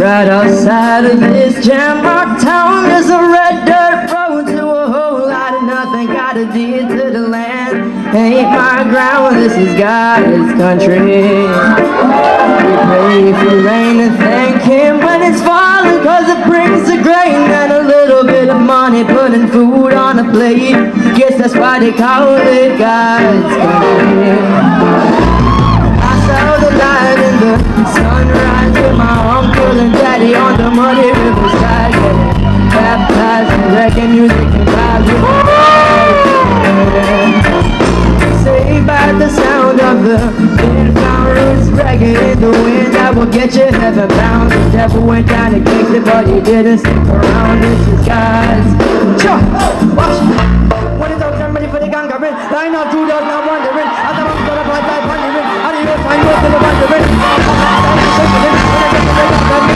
Right outside of this jam-rock town, there's a red dirt road to a whole lot of nothing. Got a deed to the land, ain't my ground. This is God's country. We pray for rain and thank Him when it's falling, 'cause it brings the grain and a little bit of money, putting food on a plate. Guess that's why they call it God's country. I saw the light in the sunrise with my uncle and daddy on the muddy riverside, getting baptized in reggae music and vibes with saved by the sound of the influence. Reggae in the wind that will get you heaven bound. The devil went down and kicked it, but he didn't stick around. This is God's. Sure. Watch. When it's out, I'm ready for the gang. Line up, 2 dogs, now wondering. As I'm gonna fight like wondering. How do you find most of the wondering?